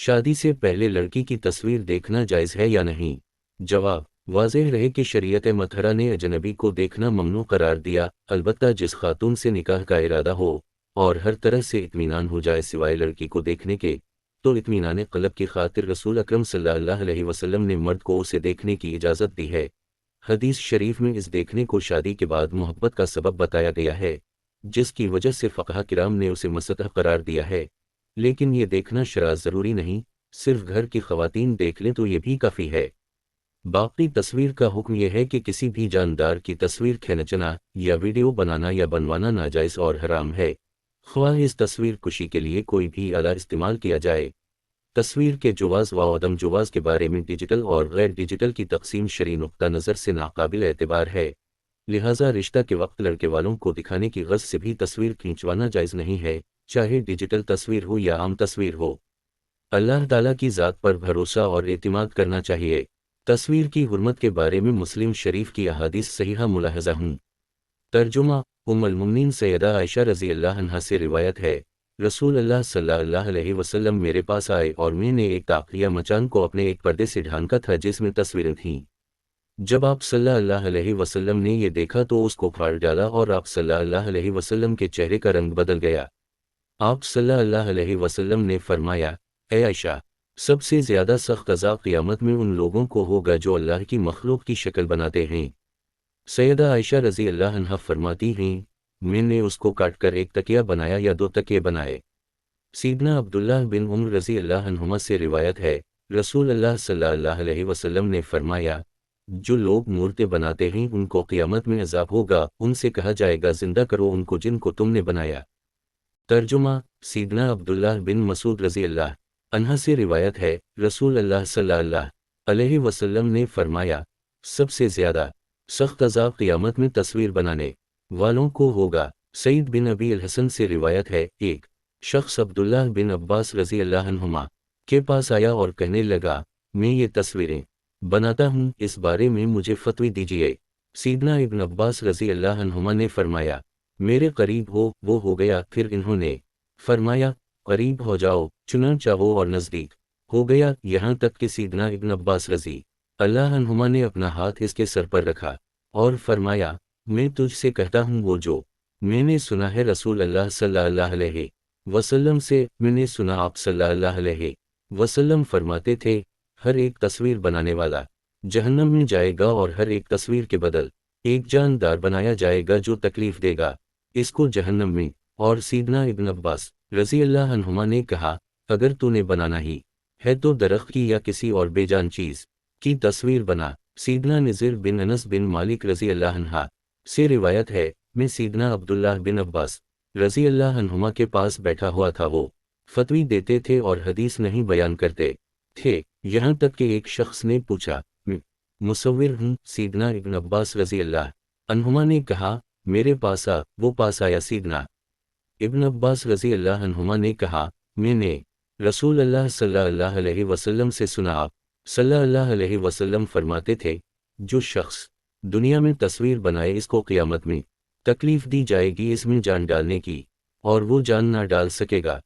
شادی سے پہلے لڑکی کی تصویر دیکھنا جائز ہے یا نہیں؟ جواب: واضح رہے کہ شریعت مطہرہ نے اجنبی کو دیکھنا ممنوع قرار دیا، البتہ جس خاتون سے نکاح کا ارادہ ہو اور ہر طرح سے اطمینان ہو جائے سوائے لڑکی کو دیکھنے کے، تو اطمینان قلب کی خاطر رسول اکرم صلی اللہ علیہ وسلم نے مرد کو اسے دیکھنے کی اجازت دی ہے۔ حدیث شریف میں اس دیکھنے کو شادی کے بعد محبت کا سبب بتایا گیا ہے، جس کی وجہ سے فقہاء کرام نے اسے مستحب قرار دیا ہے، لیکن یہ دیکھنا شرعاً ضروری نہیں، صرف گھر کی خواتین دیکھ لیں تو یہ بھی کافی ہے۔ باقی تصویر کا حکم یہ ہے کہ کسی بھی جاندار کی تصویر کھینچنا یا ویڈیو بنانا یا بنوانا ناجائز اور حرام ہے، خواہ اس تصویر کشی کے لیے کوئی بھی آلہ استعمال کیا جائے۔ تصویر کے جواز و عدم جواز کے بارے میں ڈیجیٹل اور غیر ڈیجیٹل کی تقسیم شرعی نقطہ نظر سے ناقابل اعتبار ہے، لہٰذا رشتہ کے وقت لڑکے والوں کو دکھانے کی غرض سے بھی تصویر کھینچوانا جائز نہیں ہے، چاہے ڈیجیٹل تصویر ہو یا عام تصویر ہو۔ اللہ تعالیٰ کی ذات پر بھروسہ اور اعتماد کرنا چاہیے۔ تصویر کی حرمت کے بارے میں مسلم شریف کی احادیث صحیحہ ملاحظہ ہوں۔ ترجمہ: ام المؤمنین سیدہ عائشہ رضی اللہ عنہا سے روایت ہے، رسول اللہ صلی اللہ علیہ وسلم میرے پاس آئے اور میں نے ایک طاقیہ مچان کو اپنے ایک پردے سے ڈھانکا تھا جس میں تصویریں تھیں۔ جب آپ صلی اللہ علیہ وسلم نے یہ دیکھا تو اس کو پھاڑ ڈالا اور آپ صلی اللہ علیہ وسلم کے چہرے کا رنگ بدل گیا۔ آپ صلی اللہ علیہ وسلم نے فرمایا، اے عائشہ، سب سے زیادہ سخت عذاب قیامت میں ان لوگوں کو ہوگا جو اللہ کی مخلوق کی شکل بناتے ہیں۔ سیدہ عائشہ رضی اللہ عنہا فرماتی ہیں، میں نے اس کو کاٹ کر ایک تکیہ بنایا یا دو تکیے بنائے۔ سیدنا عبداللہ بن عمر رضی اللہ عنہما سے روایت ہے، رسول اللہ صلی اللہ علیہ وسلم نے فرمایا، جو لوگ مورتیں بناتے ہیں ان کو قیامت میں عذاب ہوگا، ان سے کہا جائے گا زندہ کرو ان کو جن کو تم نے بنایا۔ ترجمہ: سیدنا عبداللہ بن مسعود رضی اللہ عنہ سے روایت ہے، رسول اللہ صلی اللہ علیہ وسلم نے فرمایا، سب سے زیادہ سخت عذاب قیامت میں تصویر بنانے والوں کو ہوگا۔ سعید بن ابی الحسن سے روایت ہے، ایک شخص عبداللہ بن عباس رضی اللہ عنہما کے پاس آیا اور کہنے لگا، میں یہ تصویریں بناتا ہوں، اس بارے میں مجھے فتوی دیجیے۔ سیدنا ابن عباس رضی اللہ عنہما نے فرمایا، میرے قریب ہو۔ وہ ہو گیا۔ پھر انہوں نے فرمایا، قریب ہو جاؤ، چنانچہ وہ اور نزدیک ہو گیا، یہاں تک کہ سیدنا ابن عباس رضی اللہ عنہما نے اپنا ہاتھ اس کے سر پر رکھا اور فرمایا، میں تجھ سے کہتا ہوں وہ جو میں نے سنا ہے رسول اللہ صلی اللہ علیہ وسلم سے، میں نے سنا آپ صلی اللہ علیہ وسلم فرماتے تھے، ہر ایک تصویر بنانے والا جہنم میں جائے گا اور ہر ایک تصویر کے بدل ایک جاندار بنایا جائے گا جو تکلیف دے گا اس کو جہنم میں۔ اور سیدنا ابن عباس رضی اللہ عنہما نے کہا، اگر تو نے بنانا ہی ہے تو درخت کی یا کسی اور بے جان چیز کی تصویر بنا۔ سیدنا نذیر بن انس بن مالک رضی اللہ عنہ سے روایت ہے، میں سیدنا عبداللہ بن عباس رضی اللہ عنہما کے پاس بیٹھا ہوا تھا، وہ فتوی دیتے تھے اور حدیث نہیں بیان کرتے تھے، یہاں تک کہ ایک شخص نے پوچھا، میں مصور ہوں۔ سیدنا ابن عباس رضی اللہ عنہما نے کہا، میرے پاس آ۔ وہ پاس آیا۔ سیدنا ابن عباس رضی اللہ عنہما نے کہا، میں نے رسول اللہ صلی اللہ علیہ وسلم سے سنا، آپ صلی اللہ علیہ وسلم فرماتے تھے، جو شخص دنیا میں تصویر بنائے اس کو قیامت میں تکلیف دی جائے گی اس میں جان ڈالنے کی، اور وہ جان نہ ڈال سکے گا۔